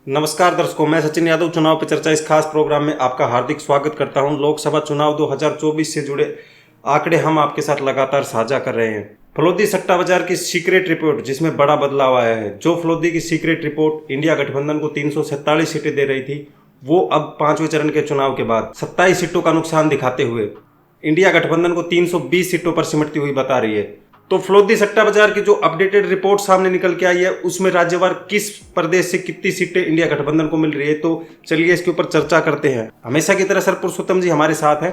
नमस्कार दर्शकों, मैं सचिन यादव चुनाव पे चर्चा इस खास प्रोग्राम में आपका हार्दिक स्वागत करता हूं। लोकसभा चुनाव 2024 से जुड़े आंकड़े हम आपके साथ लगातार साझा कर रहे हैं। फलोदी सट्टा बाजार की सीक्रेट रिपोर्ट, जिसमें बड़ा बदलाव आया है। जो फलोदी की सीक्रेट रिपोर्ट इंडिया गठबंधन को 347 सीटें दे रही थी, वो अब पांचवें चरण के चुनाव के बाद 27 सीटों का नुकसान दिखाते हुए इंडिया गठबंधन को 320 सीटों पर सिमटती हुई बता रही है। तो फलोदी सट्टा बाजार की जो अपडेटेड रिपोर्ट सामने निकल के आई है, उसमें राज्यवार किस प्रदेश से कितनी सीटें इंडिया गठबंधन को मिल रही है, तो चलिए इसके ऊपर चर्चा करते हैं। हमेशा की तरह सर पुरुषोत्तम जी हमारे साथ हैं।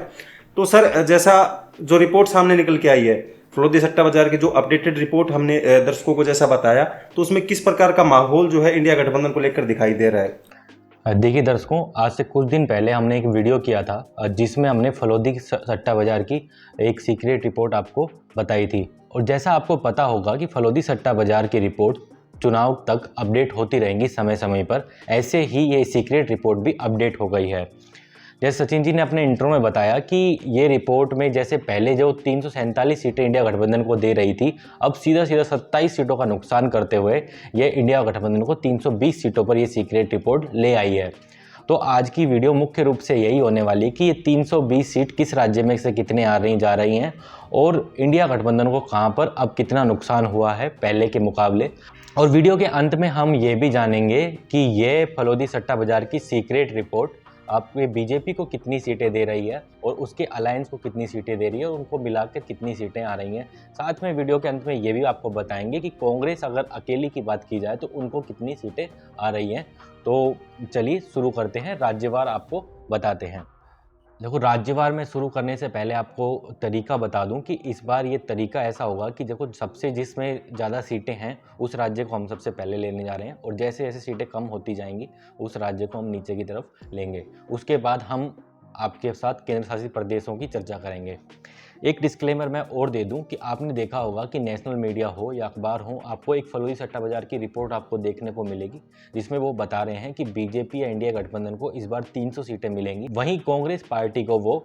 तो सर, जैसा जो रिपोर्ट सामने निकल के आई है, फलोदी सट्टा बाजार की जो अपडेटेड रिपोर्ट हमने दर्शकों को जैसा बताया, तो उसमें किस प्रकार का माहौल जो है इंडिया गठबंधन को लेकर दिखाई दे रहा है? देखिए दर्शकों, आज से कुछ दिन पहले हमने एक वीडियो किया था जिसमें हमने फलोदी सट्टा बाजार की एक सीक्रेट रिपोर्ट आपको बताई थी। और जैसा आपको पता होगा कि फलोदी सट्टा बाजार की रिपोर्ट चुनाव तक अपडेट होती रहेंगी समय समय पर, ऐसे ही ये सीक्रेट रिपोर्ट भी अपडेट हो गई है। जैसे सचिन जी ने अपने इंट्रो में बताया कि ये रिपोर्ट में जैसे पहले जो 347 सीटें इंडिया गठबंधन को दे रही थी, अब सीधा 27 सीटों का नुकसान करते हुए ये इंडिया गठबंधन को 320 सीटों पर ये सीक्रेट रिपोर्ट ले आई है। तो आज की वीडियो मुख्य रूप से यही होने वाली है कि ये 320 सीट किस राज्य में से कितने आ रही जा रही हैं और इंडिया गठबंधन को कहाँ पर अब कितना नुकसान हुआ है पहले के मुकाबले। और वीडियो के अंत में हम ये भी जानेंगे कि ये फलोदी सट्टा बाजार की सीक्रेट रिपोर्ट आपके बीजेपी को कितनी सीटें दे रही है और उसके अलायंस को कितनी सीटें दे रही है और उनको मिलाकर कितनी सीटें आ रही हैं। साथ में वीडियो के अंत में ये भी आपको बताएंगे कि कांग्रेस अगर अकेली की बात की जाए तो उनको कितनी सीटें आ रही हैं। तो चलिए शुरू करते हैं, राज्यवार आपको बताते हैं। देखो, राज्यवार में शुरू करने से पहले आपको तरीका बता दूं कि इस बार ये तरीका ऐसा होगा कि देखो, सबसे जिसमें ज़्यादा सीटें हैं उस राज्य को हम सबसे पहले लेने जा रहे हैं और जैसे जैसे सीटें कम होती जाएंगी उस राज्य को हम नीचे की तरफ लेंगे। उसके बाद हम आपके साथ केंद्र शासित प्रदेशों की चर्चा करेंगे। एक डिस्क्लेमर मैं और दे दूं कि आपने देखा होगा कि नेशनल मीडिया हो या अखबार हो, आपको एक फलोदी सट्टा बाजार की रिपोर्ट आपको देखने को मिलेगी जिसमें वो बता रहे हैं कि बीजेपी या इंडिया गठबंधन को इस बार 300 सीटें मिलेंगी। वहीं कांग्रेस पार्टी को वो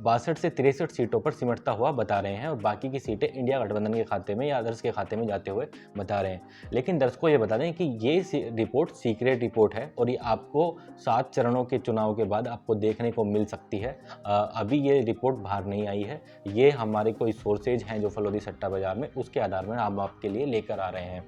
62 से 63 सीटों पर सिमटता हुआ बता रहे हैं और बाकी की सीटें इंडिया गठबंधन के खाते में या अदर्स के खाते में जाते हुए बता रहे हैं। लेकिन दर्शकों, ये बता दें कि ये रिपोर्ट सीक्रेट रिपोर्ट है और ये आपको 7 चरणों के चुनाव के बाद आपको देखने को मिल सकती है। अभी ये रिपोर्ट बाहर नहीं आई है, ये हमारे कोई सोर्सेज हैं जो फलोदी सट्टा बाजार में, उसके आधार में हम आपके लिए लेकर आ रहे हैं।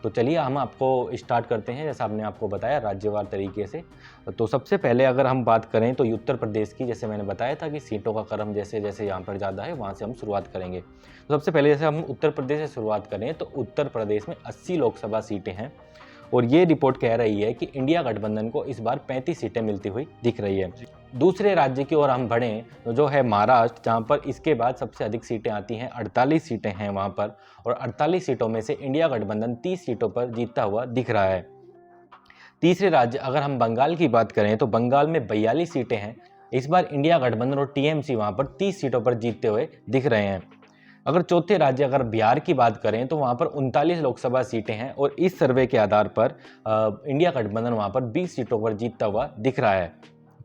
तो चलिए हम आपको स्टार्ट करते हैं जैसा हमने आपको बताया राज्यवार तरीके से। तो सबसे पहले अगर हम बात करें तो उत्तर प्रदेश की, जैसे मैंने बताया था कि सीटों का क्रम जैसे जैसे यहाँ पर ज़्यादा है वहाँ से हम शुरुआत करेंगे। तो सबसे पहले जैसे हम उत्तर प्रदेश से शुरुआत करें तो उत्तर प्रदेश में 80 लोकसभा सीटें हैं और ये रिपोर्ट कह रही है कि इंडिया गठबंधन को इस बार 35 सीटें मिलती हुई दिख रही है। दूसरे राज्य की ओर हम बढ़ें तो जो है महाराष्ट्र, जहाँ पर इसके बाद सबसे अधिक सीटें आती हैं, 48 सीटें हैं वहाँ पर और 48 सीटों में से इंडिया गठबंधन 30 सीटों पर जीतता हुआ दिख रहा है। तीसरे राज्य अगर हम बंगाल की बात करें तो बंगाल में 42 सीटें हैं। इस बार इंडिया गठबंधन और टीएमसी वहाँ पर 30 सीटों पर जीतते हुए दिख रहे हैं। अगर चौथे राज्य अगर बिहार की बात करें तो वहाँ पर 39 लोकसभा सीटें हैं और इस सर्वे के आधार पर इंडिया गठबंधन वहाँ पर 20 सीटों पर जीतता हुआ दिख रहा है।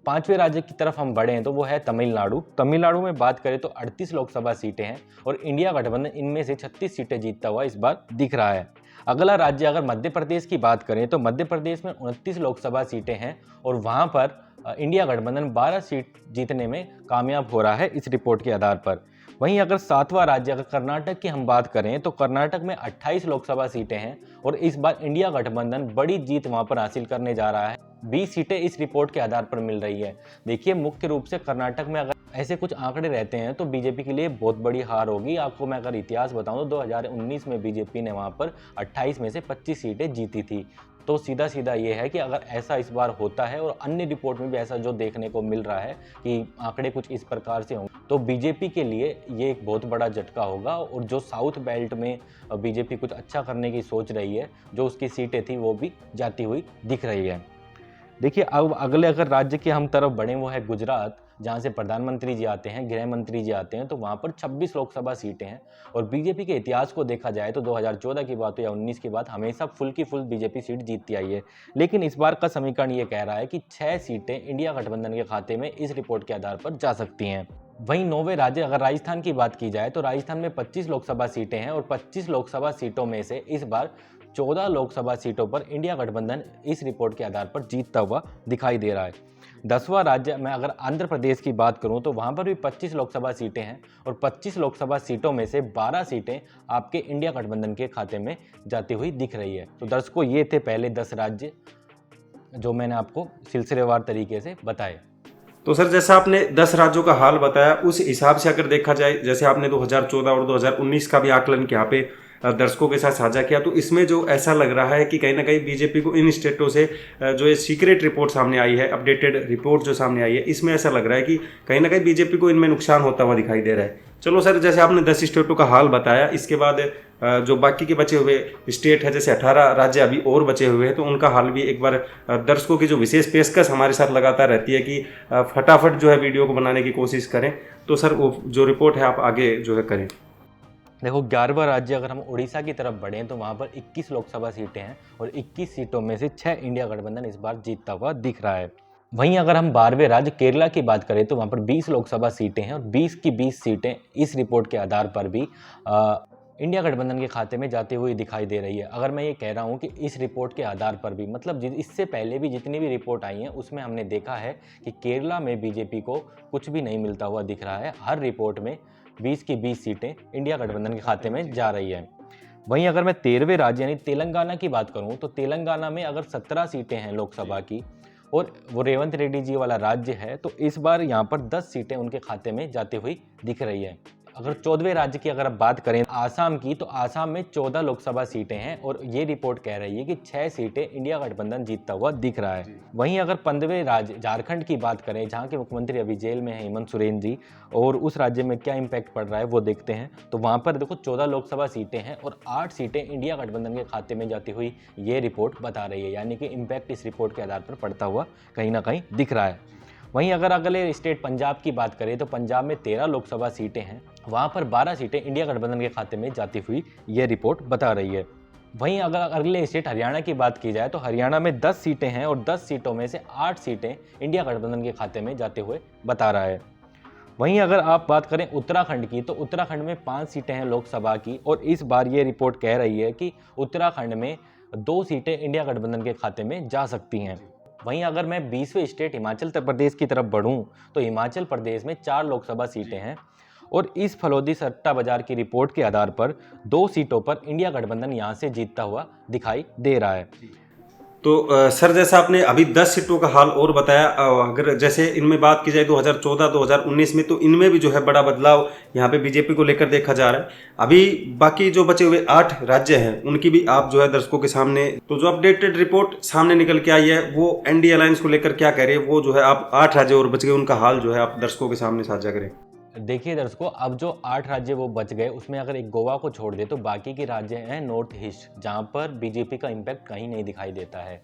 पांचवें राज्य की तरफ हम बढ़ें तो वो है तमिलनाडु। तमिलनाडु में बात करें तो 38 लोकसभा सीटें हैं और इंडिया गठबंधन इनमें से 36 सीटें जीतता हुआ इस बार दिख रहा है। अगला राज्य अगर मध्य प्रदेश की बात करें तो मध्य प्रदेश में 29 लोकसभा सीटें हैं और वहाँ पर इंडिया गठबंधन 12 सीट जीतने में कामयाब हो रहा है इस रिपोर्ट के आधार पर। वहीं अगर सातवां राज्य अगर कर्नाटक की हम बात करें तो कर्नाटक में 28 लोकसभा सीटें हैं और इस बार इंडिया गठबंधन बड़ी जीत वहां पर हासिल करने जा रहा है। 20 सीटें इस रिपोर्ट के आधार पर मिल रही है। देखिए, मुख्य रूप से कर्नाटक में अगर ऐसे कुछ आंकड़े रहते हैं तो बीजेपी के लिए बहुत बड़ी हार होगी। आपको मैं अगर इतिहास बताऊं तो 2019 में बीजेपी ने वहां पर 28 में से 25 सीटें जीती थी। तो सीधा सीधा ये है कि अगर ऐसा इस बार होता है और अन्य रिपोर्ट में भी ऐसा जो देखने को मिल रहा है कि आंकड़े कुछ इस प्रकार से होंगे तो बीजेपी के लिए ये एक बहुत बड़ा झटका होगा और जो साउथ बेल्ट में बीजेपी कुछ अच्छा करने की सोच रही है, जो उसकी सीटें थी वो भी जाती हुई दिख रही है। देखिए, अब अगले अगर राज्य की हम तरफ बढ़ें वो है गुजरात, जहाँ से प्रधानमंत्री जी आते हैं, गृह मंत्री जी आते हैं, तो वहाँ पर 26 लोकसभा सीटें हैं और बीजेपी के इतिहास को देखा जाए तो 2014 की बात हो या 19 की बात, हमेशा फुल की फुल बीजेपी सीट जीतती आई है। लेकिन इस बार का समीकरण ये कह रहा है कि 6 सीटें इंडिया गठबंधन के खाते में इस रिपोर्ट के आधार पर जा सकती हैं। वहीं 9वें राज्य अगर राजस्थान की बात की जाए तो राजस्थान में 25 लोकसभा सीटें हैं और 25 लोकसभा सीटों में से इस बार 14 लोकसभा सीटों पर इंडिया गठबंधन इस रिपोर्ट के आधार पर जीतता हुआ दिखाई दे रहा है। 10वां राज्य में अगर आंध्र प्रदेश की बात करूं तो वहां पर भी 25 लोकसभा सीटें हैं और 25 लोकसभा सीटों में से 12 सीटें आपके इंडिया गठबंधन के खाते में जाती हुई दिख रही है। तो दर्शकों, ये थे पहले 10 राज्य जो मैंने आपको सिलसिलेवार तरीके से बताए। तो सर, जैसा आपने 10 राज्यों का हाल बताया, उस हिसाब से अगर देखा जाए, जैसे आपने 2014 और 2019 का भी आकलन यहाँ पे दर्शकों के साथ साझा किया, तो इसमें जो ऐसा लग रहा है कि कहीं ना कहीं बीजेपी को इन स्टेटों से जो ये सीक्रेट रिपोर्ट सामने आई है, अपडेटेड रिपोर्ट जो सामने आई है, इसमें ऐसा लग रहा है कि कहीं ना कहीं बीजेपी को इनमें नुकसान होता हुआ दिखाई दे रहा है। चलो सर, जैसे आपने 10 स्टेटों का हाल बताया, इसके बाद जो बाकी के बचे हुए स्टेट है, जैसे 18 राज्य अभी और बचे हुए हैं, तो उनका हाल भी एक बार दर्शकों की जो विशेष पेशकश हमारे साथ लगातार रहती है कि फटाफट जो है वीडियो को बनाने की कोशिश करें, तो सर वो जो रिपोर्ट है आप आगे जो है करें। देखो, 11वां राज्य अगर हम उड़ीसा की तरफ बढ़ें तो वहाँ पर 21 लोकसभा सीटें हैं और 21 सीटों में से 6 इंडिया गठबंधन इस बार जीतता हुआ दिख रहा है। वहीं अगर हम 12वें राज्य केरला की बात करें तो वहाँ पर 20 लोकसभा सीटें हैं और 20 की 20 सीटें इस रिपोर्ट के आधार पर भी इंडिया गठबंधन के खाते में जाती हुई दिखाई दे रही है। अगर मैं ये कह रहा हूँ कि इस रिपोर्ट के आधार पर भी, मतलब इससे पहले भी जितनी भी रिपोर्ट आई हैं उसमें हमने देखा है कि केरला में बीजेपी को कुछ भी नहीं मिलता हुआ दिख रहा है। हर रिपोर्ट में 20 की 20 सीटें इंडिया गठबंधन के खाते में जा रही है। वहीं अगर मैं 13वें राज्य यानी तेलंगाना की बात करूं तो तेलंगाना में अगर 17 सीटें हैं लोकसभा की और वो रेवंत रेड्डी जी वाला राज्य है, तो इस बार यहाँ पर 10 सीटें उनके खाते में जाती हुई दिख रही है। अगर 14वें राज्य की अगर आप बात करें आसाम की, तो आसाम में 14 लोकसभा सीटें हैं और ये रिपोर्ट कह रही है कि 6 सीटें इंडिया गठबंधन जीतता हुआ दिख रहा है। वहीं अगर 15वें राज्य झारखंड की बात करें, जहां के मुख्यमंत्री अभी जेल में हैं हेमंत सोरेन जी, और उस राज्य में क्या इम्पैक्ट पड़ रहा है वो देखते हैं, तो वहां पर देखो 14 लोकसभा सीटें हैं और 8 सीटें इंडिया गठबंधन के खाते में जाती हुई ये रिपोर्ट बता रही है, यानी कि इम्पैक्ट इस रिपोर्ट के आधार पर पड़ता हुआ कहीं ना कहीं दिख रहा है। वहीं अगर अगले स्टेट पंजाब की बात करें तो पंजाब में 13 लोकसभा सीटें हैं, वहां पर 12 सीटें इंडिया गठबंधन के खाते में जाती हुई ये रिपोर्ट बता रही है। वहीं अगर अगले स्टेट हरियाणा की बात की जाए तो हरियाणा में 10 सीटें हैं और 10 सीटों में से 8 सीटें इंडिया गठबंधन के खाते में जाते हुए बता रहा है। वहीं अगर आप बात करें उत्तराखंड की, तो उत्तराखंड में 5 सीटें हैं लोकसभा की और इस बार ये रिपोर्ट कह रही है कि उत्तराखंड में 2 सीटें इंडिया गठबंधन के खाते में जा सकती हैं। वहीं अगर मैं 20वें स्टेट हिमाचल प्रदेश की तरफ बढ़ूं तो हिमाचल प्रदेश में 4 लोकसभा सीटें हैं और इस फलोदी सट्टा बाजार की रिपोर्ट के आधार पर 2 सीटों पर इंडिया गठबंधन यहां से जीतता हुआ दिखाई दे रहा है। तो सर, जैसा आपने अभी 10 सीटों का हाल और बताया, अगर जैसे इनमें बात की जाए 2014-2019 में, तो इनमें भी जो है बड़ा बदलाव यहाँ पे बीजेपी को लेकर देखा जा रहा है। अभी बाकी जो बचे हुए 8 राज्य हैं उनकी भी आप जो है दर्शकों के सामने, तो जो अपडेटेड रिपोर्ट सामने निकल के आई है वो एनडीए अलायंस को लेकर क्या कह रही है, वो जो है आप 8 राज्य और बच गए उनका हाल जो है आप दर्शकों के सामने साझा करें। देखिए दर्शकों, अब जो 8 राज्य वो बच गए उसमें अगर एक गोवा को छोड़ दे तो बाकी के राज्य हैं नॉर्थ ईस्ट, जहां पर बीजेपी का इम्पैक्ट कहीं नहीं दिखाई देता है।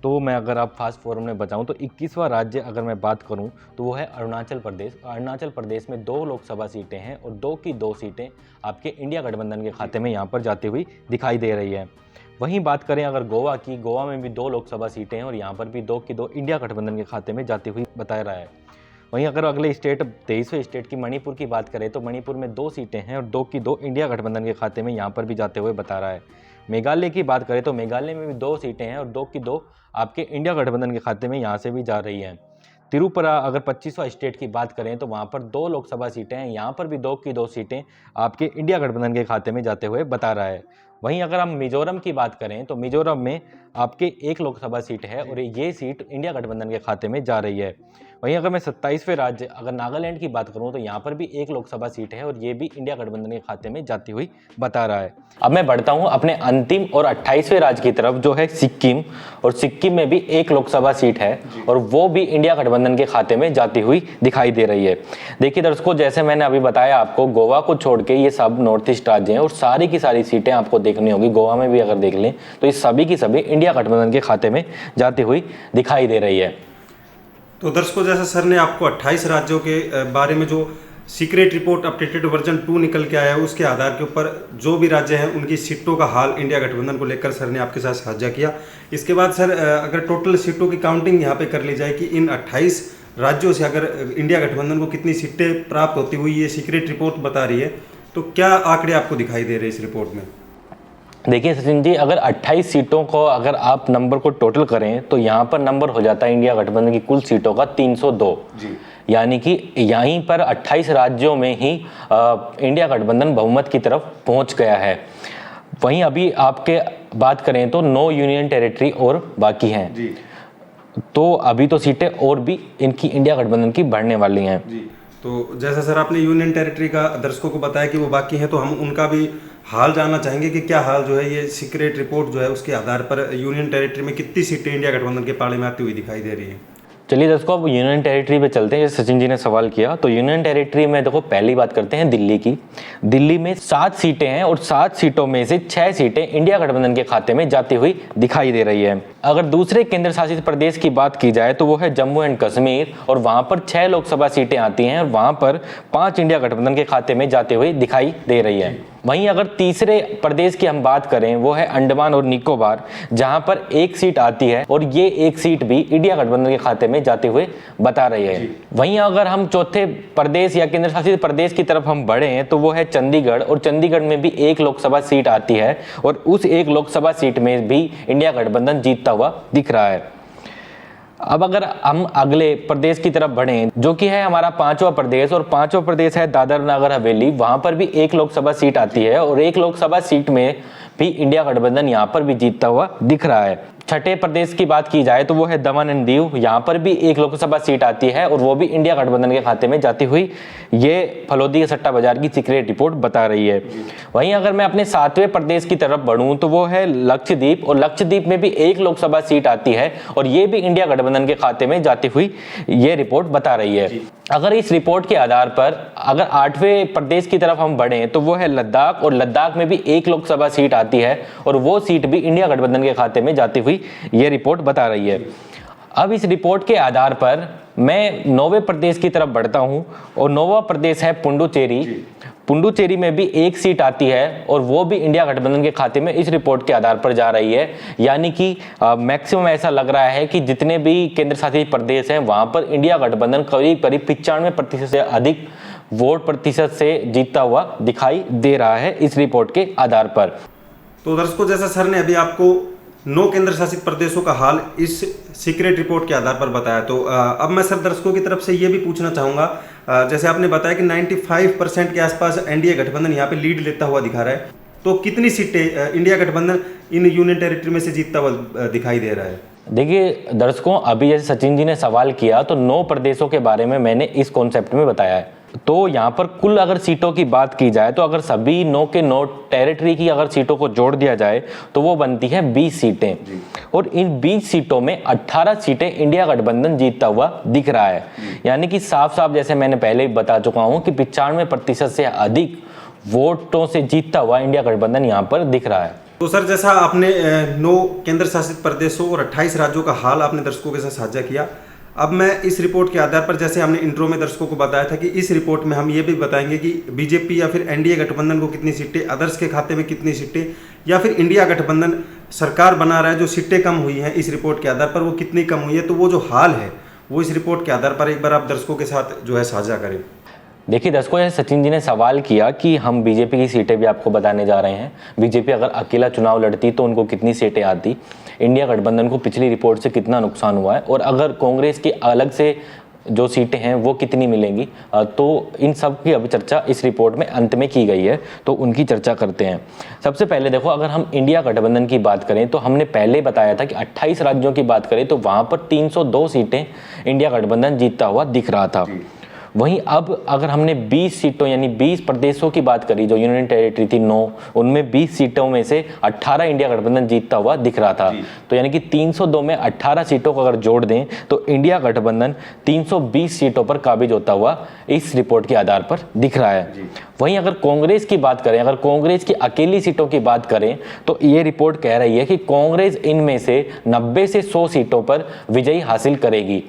तो मैं अगर आप फास्ट फॉरवर्ड में बताऊं तो 21वां राज्य अगर मैं बात करूं तो वो है अरुणाचल प्रदेश। अरुणाचल प्रदेश में 2 लोकसभा सीटें हैं और 2 की 2 सीटें आपके इंडिया गठबंधन के खाते में यहाँ पर जाती हुई दिखाई दे रही है। वहीं बात करें अगर गोवा की, गोवा में भी 2 लोकसभा सीटें हैं और यहाँ पर भी 2 की 2 इंडिया गठबंधन के खाते में जाती हुई बता रहा है। वहीं अगर अगले स्टेट 23वें स्टेट की मणिपुर की बात करें तो मणिपुर में 2 सीटें हैं और 2 की 2 इंडिया गठबंधन के खाते में यहाँ पर भी जाते हुए बता रहा है। मेघालय की बात करें तो मेघालय में भी 2 सीटें हैं और 2 की 2 आपके इंडिया गठबंधन के खाते में यहाँ से भी जा रही हैं। त्रिपुरा अगर 25वां स्टेट की बात करें तो वहाँ पर 2 लोकसभा सीटें हैं, यहाँ पर भी 2 की 2 सीटें आपके इंडिया गठबंधन के खाते में जाते हुए बता रहा है। वहीं अगर हम मिजोरम की बात करें तो मिजोरम में आपके 1 लोकसभा सीट है और ये सीट इंडिया गठबंधन के खाते में जा रही है। वहीं अगर मैं 27वें राज्य अगर नागालैंड की बात करूं तो यहाँ पर भी 1 लोकसभा सीट है और ये भी इंडिया गठबंधन के खाते में जाती हुई बता रहा है। अब मैं बढ़ता हूं अपने अंतिम और 28वें राज्य की तरफ, जो है सिक्किम, और सिक्किम में भी 1 लोकसभा सीट है और वो भी इंडिया गठबंधन के खाते में जाती हुई दिखाई दे रही है। देखिए दर्शकों, जैसे मैंने अभी बताया आपको, गोवा को छोड़ के ये सब नॉर्थ ईस्ट राज्य हैं और सारी की सारी सीटें आपको देखनी होगी। गोवा में भी अगर देख लें तो ये सभी की सभी इंडिया गठबंधन के खाते में जाती हुई दिखाई दे रही है। तो दर्शकों, जैसा सर ने आपको 28 राज्यों के बारे में जो सीक्रेट रिपोर्ट अपडेटेड वर्जन 2 निकल के आया है उसके आधार के ऊपर जो भी राज्य हैं उनकी सीटों का हाल इंडिया गठबंधन को लेकर सर ने आपके साथ साझा किया। इसके बाद सर, अगर टोटल सीटों की काउंटिंग यहाँ पे कर ली जाए कि इन 28 राज्यों से अगर इंडिया गठबंधन को कितनी सीटें प्राप्त होती हुई ये सीक्रेट रिपोर्ट बता रही है, तो क्या आंकड़े आपको दिखाई दे रहे हैं इस रिपोर्ट में? देखिए सचिन जी, अगर 28 सीटों को अगर आप नंबर को टोटल करें तो यहाँ पर नंबर हो जाता है इंडिया गठबंधन की कुल सीटों का 302 जी। यानी कि यहीं पर 28 राज्यों में ही इंडिया गठबंधन बहुमत की तरफ पहुंच गया है। वहीं अभी आपके बात करें तो 9 यूनियन टेरिटरी और बाकी हैं जी। तो अभी तो सीटें और भी इनकी इंडिया गठबंधन की बढ़ने वाली हैं जी। तो जैसा सर आपने यूनियन टेरिटरी का दर्शकों को बताया कि वो बाकी हैं, तो हम उनका भी हाल जानना चाहेंगे कि क्या हाल जो है ये सीक्रेट रिपोर्ट जो है उसके आधार पर यूनियन टेरिटरी में कितनी सीटें इंडिया गठबंधन के पाले में आती हुई दिखाई दे रही है। चलिए दोस्तों, अब यूनियन टेरिटरी पे चलते हैं। जैसे सचिन जी ने सवाल किया तो यूनियन टेरिटरी में देखो, पहली बात करते हैं दिल्ली की। दिल्ली में 7 सीटें हैं और 7 सीटों में से 6 सीटें इंडिया गठबंधन के खाते में जाती हुई दिखाई दे रही है। अगर दूसरे केंद्र शासित प्रदेश की बात की जाए तो वो है जम्मू एंड कश्मीर, और वहां पर 6 लोकसभा सीटें आती हैं और वहां पर 5 इंडिया गठबंधन के खाते में जाते हुए दिखाई दे रही है। वहीं अगर तीसरे प्रदेश की हम बात करें वो है अंडमान और निकोबार, जहां पर 1 सीट आती है और ये 1 सीट भी इंडिया गठबंधन के खाते में जाते हुए बता रही है। वहीं अगर हम चौथे प्रदेश या केंद्र शासित प्रदेश की तरफ हम बढ़े तो वो है चंडीगढ़, और चंडीगढ़ में भी 1 लोकसभा सीट आती है और उस 1 लोकसभा सीट में भी इंडिया गठबंधन जीतता हुआ दिख रहा है। अब अगर हम अगले प्रदेश की तरफ बढ़ें जो कि है हमारा 5वां प्रदेश, और 5वां प्रदेश है दादर नगर हवेली, वहां पर भी 1 लोकसभा सीट आती है और 1 लोकसभा सीट में भी इंडिया गठबंधन यहां पर भी जीतता हुआ दिख रहा है। छठे प्रदेश की बात की जाए तो वो है दमन एंड दीव, यहाँ पर भी 1 लोकसभा सीट आती है और वो भी इंडिया गठबंधन के खाते में जाती हुई ये फलोदी के सट्टा बाजार की सीक्रेट रिपोर्ट बता रही है। वहीं अगर मैं अपने 7वें प्रदेश की तरफ बढ़ूं तो वो है लक्षद्वीप, और लक्षद्वीप में भी 1 लोकसभा सीट आती है और ये भी इंडिया गठबंधन के खाते में जाती हुई ये रिपोर्ट बता रही है। अगर इस रिपोर्ट के आधार पर अगर 8वें प्रदेश की तरफ हम बढ़ें तो वो है लद्दाख, और लद्दाख में भी 1 लोकसभा सीट आती है और वो सीट भी इंडिया गठबंधन के खाते में जाती हुई ये रिपोर्ट बता रही है। अब इस रिपोर्ट के आधार पर मैं 9वें प्रदेश की तरफ बढ़ता हूं और 9वां प्रदेश है पुडुचेरी। पुडुचेरी में भी 1 सीट आती है और वो भी इंडिया गठबंधन के खाते में इस रिपोर्ट के आधार पर जा रही है। यानी कि मैक्सिमम ऐसा लग रहा है कि जितने भी केंद्र शासित प्रदेश हैं वहां पर इंडिया गठबंधन करीब 95% से अधिक वोट प्रतिशत से जीतता हुआ दिखाई दे रहा है इस रिपोर्ट के आधार पर। तो दर्शकों, जैसा सर ने अभी आपको 9 केंद्र शासित प्रदेशों का हाल इस सीक्रेट रिपोर्ट के आधार पर बताया, तो अब मैं सर दर्शकों की तरफ से ये भी पूछना चाहूँगा, जैसे आपने बताया कि 95% के आसपास एनडीए गठबंधन यहाँ पे लीड लेता हुआ दिखा रहा है, तो कितनी सीटें इंडिया गठबंधन इन यूनियन टेरिटरी में से जीतता हुआ दिखाई दे रहा है? देखिए दर्शकों, अभी जैसे सचिन जी ने सवाल किया तो 9 प्रदेशों के बारे में मैंने इस कॉन्सेप्ट में बताया है। तो यहाँ पर कुल अगर सीटों की बात की जाए तो अगर सभी 9 के 9 टेरिटरी की अगर सीटों को जोड़ दिया जाए तो वो बनती है 20 सीटें, और इन 20 सीटों में 18 सीटें इंडिया गठबंधन जीतता हुआ दिख रहा है। यानी कि साफ साफ जैसे मैंने पहले ही बता चुका हूँ कि 95% से अधिक वोटों से जीतता हुआ इंडिया गठबंधन यहाँ पर दिख रहा है। तो सर, जैसा आपने 9 केंद्र शासित प्रदेशों और 28 राज्यों का हाल आपने दर्शकों के साथ साझा किया, अब मैं इस रिपोर्ट के आधार पर, जैसे हमने इंट्रो में दर्शकों को बताया था कि इस रिपोर्ट में हम ये भी बताएंगे कि बीजेपी या फिर एनडीए गठबंधन को कितनी सीटें, अदर्स के खाते में कितनी सीटें, या फिर इंडिया गठबंधन सरकार बना रहा है, जो सीटें कम हुई हैं इस रिपोर्ट के आधार पर वो कितनी कम हुई है, तो वो जो हाल है वो इस रिपोर्ट के आधार पर एक बार आप दर्शकों के साथ जो है साझा करें। देखिए दर्शकों, जैसे सचिन जी ने सवाल किया कि हम बीजेपी की सीटें भी आपको बताने जा रहे हैं। बीजेपी अगर अकेला चुनाव लड़ती तो उनको कितनी सीटें आती, इंडिया गठबंधन को पिछली रिपोर्ट से कितना नुकसान हुआ है, और अगर कांग्रेस की अलग से जो सीटें हैं वो कितनी मिलेंगी, तो इन सब की अभी चर्चा इस रिपोर्ट में अंत में की गई है, तो उनकी चर्चा करते हैं। सबसे पहले देखो, अगर हम इंडिया गठबंधन की बात करें तो हमने पहले बताया था कि 28 राज्यों की बात करें तो वहाँ पर 302 सीटें इंडिया गठबंधन जीतता हुआ दिख रहा था। वहीं अब अगर हमने 20 सीटों यानी 20 प्रदेशों की बात करी, जो यूनियन टेरिटरी थी 9, उनमें 20 सीटों में से 18 इंडिया गठबंधन जीतता हुआ दिख रहा था। तो यानी कि 302 में 18 सीटों को अगर जोड़ दें तो इंडिया गठबंधन 320 सीटों पर काबिज होता हुआ इस रिपोर्ट के आधार पर दिख रहा है। वहीं अगर कांग्रेस की बात करें, अगर कांग्रेस की अकेली सीटों की बात करें तो ये रिपोर्ट कह रही है कि कांग्रेस इनमें से 90 से 100 सीटों पर विजयी हासिल करेगी।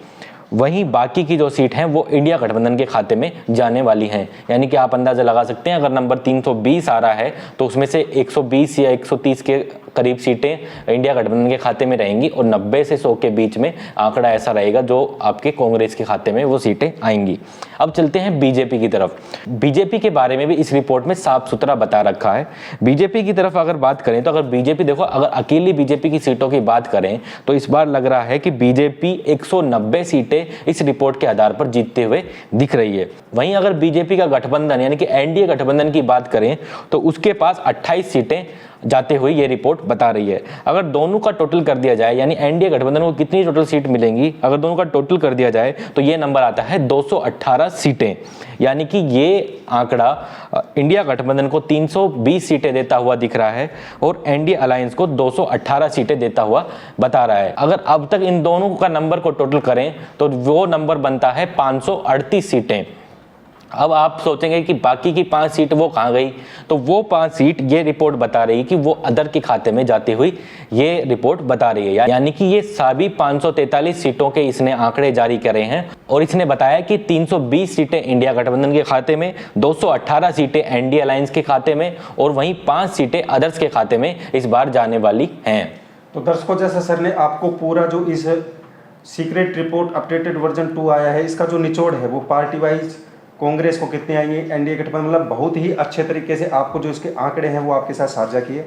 वहीं बाकी की जो सीट हैं वो इंडिया गठबंधन के खाते में जाने वाली हैं। यानी कि आप अंदाजा लगा सकते हैं, अगर नंबर 320 आ रहा है तो उसमें से 120 या 130 के करीब सीटें इंडिया गठबंधन के खाते में रहेंगी और 90 से 100 के बीच में आंकड़ा ऐसा रहेगा जो आपके कांग्रेस के खाते में वो सीटें आएंगी। अब चलते हैं बीजेपी की तरफ। बीजेपी के बारे में भी इस रिपोर्ट में साफ सुथरा बता रखा है। बीजेपी की तरफ अगर बात करें तो अगर बीजेपी देखो, अगर अकेली बीजेपी की सीटों की बात करें तो इस बार लग रहा है कि बीजेपी 190 सीटें इस रिपोर्ट के आधार पर जीतते हुए दिख रही है। वहीं अगर बीजेपी का गठबंधन यानी कि एनडीए गठबंधन की बात करें तो उसके पास 28 सीटें जाते हुए ये रिपोर्ट बता रही है। अगर दोनों का टोटल कर दिया जाए यानी एनडीए गठबंधन को कितनी टोटल सीट मिलेंगी, अगर दोनों का टोटल कर दिया जाए तो ये नंबर आता है 218 सीटें। यानी कि ये आंकड़ा इंडिया गठबंधन को 320 सीटें देता हुआ दिख रहा है और एनडीए अलायंस को 218 सीटें देता हुआ बता रहा है। अगर अब तक इन दोनों का नंबर को टोटल करें तो वो नंबर बनता है 538 सीटें। अब आप सोचेंगे कि बाकी की 5 सीट वो कहाँ गई, तो वो 5 सीट ये रिपोर्ट बता रही है कि वो अदर के खाते में जाती हुई ये रिपोर्ट बता रही है। यानी कि ये सभी 543 सीटों के इसने आंकड़े जारी करे हैं और इसने बताया कि 320 सीटें इंडिया गठबंधन के खाते में, 218 सीटें एनडीए अलायंस के खाते में और वहीं 5 सीटें अदर्स के खाते में इस बार जाने वाली हैं। तो दर्शकों, जैसा सर ने आपको पूरा जो इस सीक्रेट रिपोर्ट अपडेटेड वर्जन 2 आया है इसका जो निचोड़ है वो पार्टी वाइज कांग्रेस को कितने आएंगे, एनडीए गठबंधन, मतलब बहुत ही अच्छे तरीके से आपको जो इसके आंकड़े हैं वो आपके साथ साझा किए।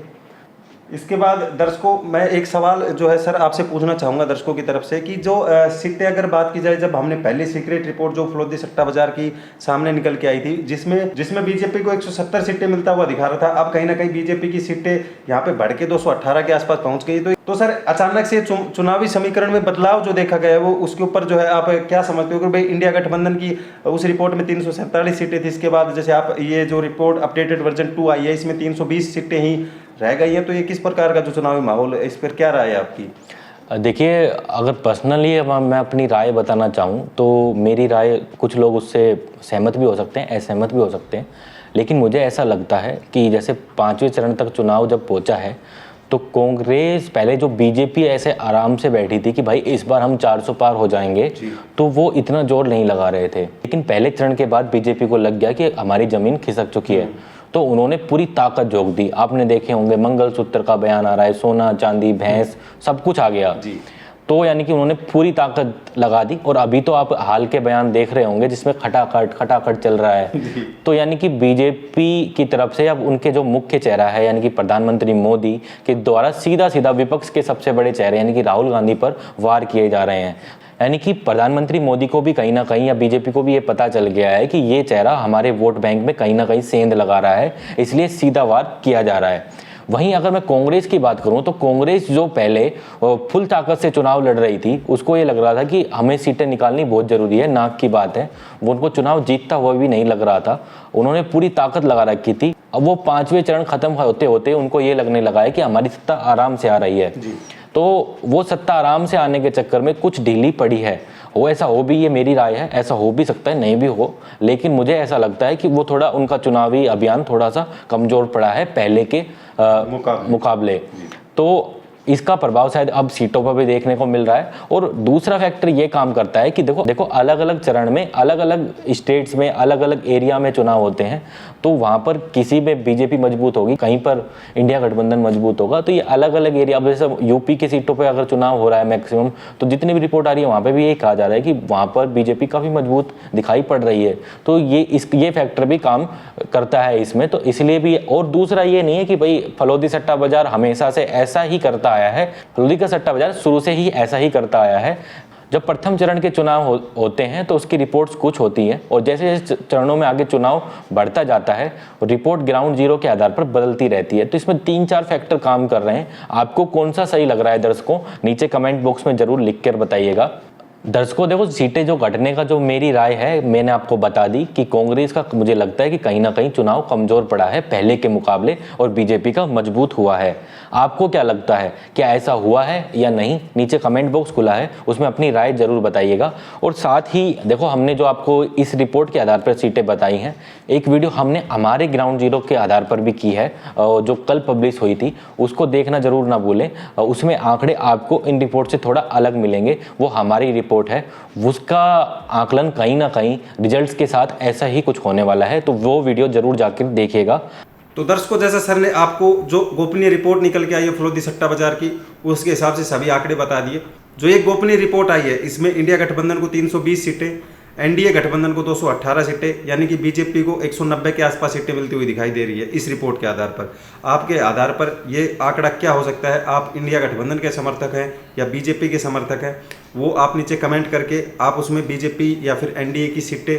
इसके बाद दर्शकों, मैं एक सवाल जो है सर आपसे पूछना चाहूँगा दर्शकों की तरफ से कि जो सीटें अगर बात की जाए, जब हमने पहले सीक्रेट रिपोर्ट जो फलोदी सट्टा बाजार की सामने निकल के आई थी जिसमें बीजेपी को 170 सीटें मिलता हुआ दिखा रहा था, अब कहीं ना कहीं बीजेपी की सीटें यहाँ पे बढ़ के 218 के आसपास पहुँच गई। तो सर अचानक से चुनावी समीकरण में बदलाव जो देखा गया है वो उसके ऊपर जो है आप क्या समझते हो कि भाई इंडिया गठबंधन की उस रिपोर्ट में 347 सीटें थी, इसके बाद जैसे आप ये जो रिपोर्ट अपडेटेड वर्जन 2 आई है इसमें 320 सीटें ही रह गई हैं, तो ये किस प्रकार का जो चुनावी माहौल है, इस पर क्या राय है आपकी? देखिए, अगर पर्सनली मैं अपनी राय बताना चाहूँ तो मेरी राय, कुछ लोग उससे सहमत भी हो सकते हैं, असहमत भी हो सकते हैं, लेकिन मुझे ऐसा लगता है कि जैसे 5वें चरण तक चुनाव जब पहुंचा है तो कांग्रेस, पहले जो बीजेपी ऐसे आराम से बैठी थी कि भाई इस बार हम 400 पार हो जाएंगे, तो वो इतना जोर नहीं लगा रहे थे। लेकिन पहले चरण के बाद बीजेपी को लग गया कि हमारी जमीन खिसक चुकी है, तो उन्होंने पूरी ताकत झोंक दी। आपने देखे होंगे मंगलसूत्र का बयान आ रहा है, सोना चांदी भैंस सब कुछ आ गया जी। तो यानी कि उन्होंने पूरी ताकत लगा दी। और अभी तो आप हाल के बयान देख रहे होंगे जिसमें खटाखट चल रहा है। तो यानी कि बीजेपी की तरफ से अब उनके जो मुख्य चेहरा है यानी कि प्रधानमंत्री मोदी के द्वारा सीधा विपक्ष के सबसे बड़े चेहरे यानी कि राहुल गांधी पर वार किए जा रहे हैं। यानी कि प्रधानमंत्री मोदी को भी कहीं ना कहीं या बीजेपी को भी ये पता चल गया है कि ये चेहरा हमारे वोट बैंक में कहीं ना कहीं सेंध लगा रहा है, इसलिए सीधा वार किया जा रहा है। वहीं अगर मैं कांग्रेस की बात करूं तो कांग्रेस जो पहले फुल ताकत से चुनाव लड़ रही थी, उसको ये लग रहा था कि हमें सीटें निकालनी बहुत ज़रूरी है, नाक की बात है, वो उनको चुनाव जीतता हुआ भी नहीं लग रहा था, उन्होंने पूरी ताकत लगा रखी थी। अब वो 5वें चरण खत्म होते होते उनको ये लगने लगा है कि हमारी सत्ता आराम से आ रही है, तो वो सत्ता आराम से आने के चक्कर में कुछ ढीली पड़ी है। वो ऐसा हो भी, ये मेरी राय है, ऐसा हो भी सकता है, नहीं भी हो, लेकिन मुझे ऐसा लगता है कि वो थोड़ा उनका चुनावी अभियान थोड़ा सा कमजोर पड़ा है पहले के मुकाबले। तो इसका प्रभाव शायद अब सीटों पर भी देखने को मिल रहा है। और दूसरा फैक्टर ये काम करता है कि देखो अलग अलग चरण में अलग अलग स्टेट्स में अलग अलग एरिया में चुनाव होते हैं, तो वहाँ पर किसी में बीजेपी मजबूत होगी, कहीं पर इंडिया गठबंधन मजबूत होगा। तो ये अलग अलग एरिया, अब जैसे यूपी की सीटों पर अगर चुनाव हो रहा है मैक्सिमम, तो जितनी भी रिपोर्ट आ रही है वहाँ पर भी यही कहा जा रहा है कि वहाँ पर बीजेपी काफ़ी मजबूत दिखाई पड़ रही है। तो ये फैक्टर भी काम करता है इसमें, तो इसलिए भी। और दूसरा ये नहीं है कि भाई फलोदी सट्टा बाजार हमेशा से ऐसा ही करता आया है, फलोदी का सट्टा बाजार शुरू से ही ऐसा ही करता आया है। जब प्रथम चरण के चुनाव होते हैं तो उसकी रिपोर्ट्स कुछ होती हैं, और जैसे जैसे चरणों में आगे चुनाव बढ़ता जाता है रिपोर्ट ग्राउंड जीरो के आधार पर बदलती रहती है। तो इसमें 3-4 फैक्टर काम कर रहे हैं। आपको कौन सा सही लग रहा है दर्शकों, नीचे कमेंट बॉक्स में जरूर लिख कर बताइएगा। दर्शकों देखो, सीटें जो घटने का जो मेरी राय है मैंने आपको बता दी कि कांग्रेस का मुझे लगता है कि कहीं ना कहीं चुनाव कमजोर पड़ा है पहले के मुकाबले, और बीजेपी का मजबूत हुआ है। आपको क्या लगता है, क्या ऐसा हुआ है या नहीं? नीचे कमेंट बॉक्स खुला है, उसमें अपनी राय जरूर बताइएगा। और साथ ही देखो, हमने जो आपको इस रिपोर्ट के आधार पर सीटें बताई हैं, एक वीडियो हमने हमारे ग्राउंड जीरो के आधार पर भी की है जो कल पब्लिश हुई थी, उसको देखना जरूर ना भूलें। उसमें आंकड़े आपको इन रिपोर्ट से थोड़ा अलग मिलेंगे, वो हमारी रिपोर्ट है, उसका आकलन कहीं ना कहीं रिजल्ट्स के साथ ऐसा ही कुछ होने वाला है, तो वो वीडियो जरूर जाकर देखिएगा। तो दर्शकों, जैसा सर ने आपको जो गोपनीय रिपोर्ट निकल के आई है फलोदी सट्टा बाजार की, उसके हिसाब से सभी आंकड़े बता दिए। जो एक गोपनीय रिपोर्ट आई है, इसमें इंडिया गठबंधन को 320 सीटें, एनडीए गठबंधन को 218 सीटें, यानी कि बीजेपी को 190 के आसपास सीटें मिलती हुई दिखाई दे रही है। इस रिपोर्ट के आधार पर आपके आधार पर ये आंकड़ा क्या हो सकता है? आप इंडिया गठबंधन के समर्थक हैं या बीजेपी के समर्थक हैं, वो आप नीचे कमेंट करके आप उसमें बीजेपी या फिर एनडीए की सीटें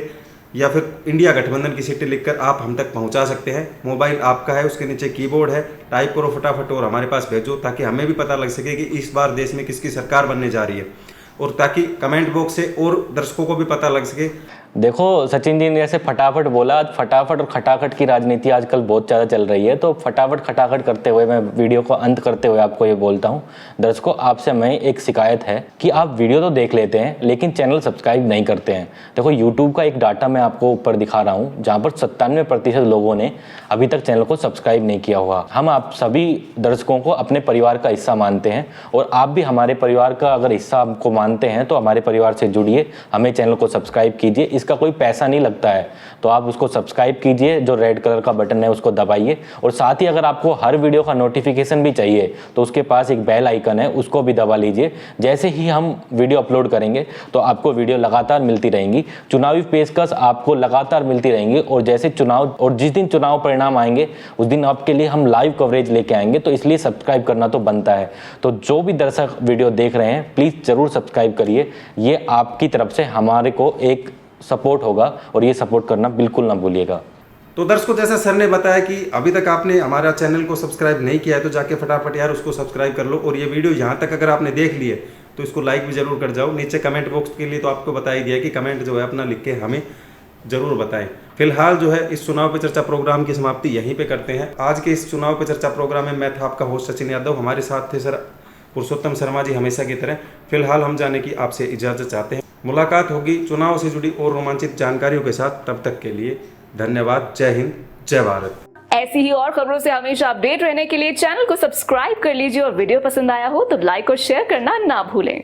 या फिर इंडिया गठबंधन की सीटें लिखकर आप हम तक पहुंचा सकते हैं। मोबाइल आपका है, उसके नीचे कीबोर्ड है, टाइप करो फटाफट और हमारे पास भेजो, ताकि हमें भी पता लग सके कि इस बार देश में किसकी सरकार बनने जा रही है, और ताकि कमेंट बॉक्स से और दर्शकों को भी पता लग सके। देखो सचिन जी ने जैसे फटाफट बोला, फटाफट और खटाखट की राजनीति आजकल बहुत ज़्यादा चल रही है, तो फटाफट खटाखट करते हुए मैं वीडियो को अंत करते हुए आपको ये बोलता हूँ, दर्शकों आपसे मैं एक शिकायत है कि आप वीडियो तो देख लेते हैं लेकिन चैनल सब्सक्राइब नहीं करते हैं। देखो यूट्यूब का एक डाटा मैं आपको ऊपर दिखा रहा हूँ, जहाँ पर 97% लोगों ने अभी तक चैनल को सब्सक्राइब नहीं किया हुआ। हम आप सभी दर्शकों को अपने परिवार का हिस्सा मानते हैं, और आप भी हमारे परिवार का अगर हिस्सा को मानते हैं तो हमारे परिवार से जुड़िए, हमें चैनल को सब्सक्राइब कीजिए। इसका कोई पैसा नहीं लगता है, तो आप उसको सब्सक्राइब कीजिए, जो रेड कलर का बटन है उसको दबाइए, और साथ ही अगर आपको हर वीडियो का नोटिफिकेशन भी चाहिए तो उसके पास एक बेल आइकन है, उसको भी दबा लीजिए। जैसे ही हम वीडियो अपलोड करेंगे तो आपको वीडियो लगातार मिलती रहेंगी, चुनावी पेशकश आपको लगातार मिलती रहेंगी, और जैसे चुनाव और जिस दिन चुनाव परिणाम आएंगे उस दिन आपके लिए हम लाइव कवरेज लेके आएंगे, तो इसलिए सब्सक्राइब करना तो बनता है। तो जो भी दर्शक वीडियो देख रहे हैं प्लीज़ ज़रूर सब्सक्राइब करिए, ये आपकी तरफ से हमारे को एक सपोर्ट होगा, और ये सपोर्ट करना बिल्कुल ना भूलिएगा। तो दर्शकों, जैसा सर ने बताया कि अभी तक आपने हमारा चैनल को सब्सक्राइब नहीं किया है तो जाके फटाफट यार उसको सब्सक्राइब कर लो, और ये वीडियो यहाँ तक अगर आपने देख ली है तो इसको लाइक भी जरूर कर जाओ। नीचे कमेंट बॉक्स के लिए तो आपको बता ही दिया कि कमेंट जो है अपना लिख के हमें जरूर बताएं। फिलहाल जो है इस चुनाव पे चर्चा प्रोग्राम की समाप्ति यहीं पे करते हैं। आज के इस चुनाव पे चर्चा प्रोग्राम में मैं था आपका होस्ट सचिन यादव, हमारे साथ थे सर पुरुषोत्तम शर्मा जी हमेशा की तरह। फिलहाल हम जाने की आपसे इजाज़त चाहते हैं। मुलाकात होगी चुनाव से जुड़ी और रोमांचित जानकारियों के साथ, तब तक के लिए धन्यवाद। जय हिंद, जय भारत। ऐसी ही और खबरों से हमेशा अपडेट रहने के लिए चैनल को सब्सक्राइब कर लीजिए, और वीडियो पसंद आया हो तो लाइक और शेयर करना ना भूलें।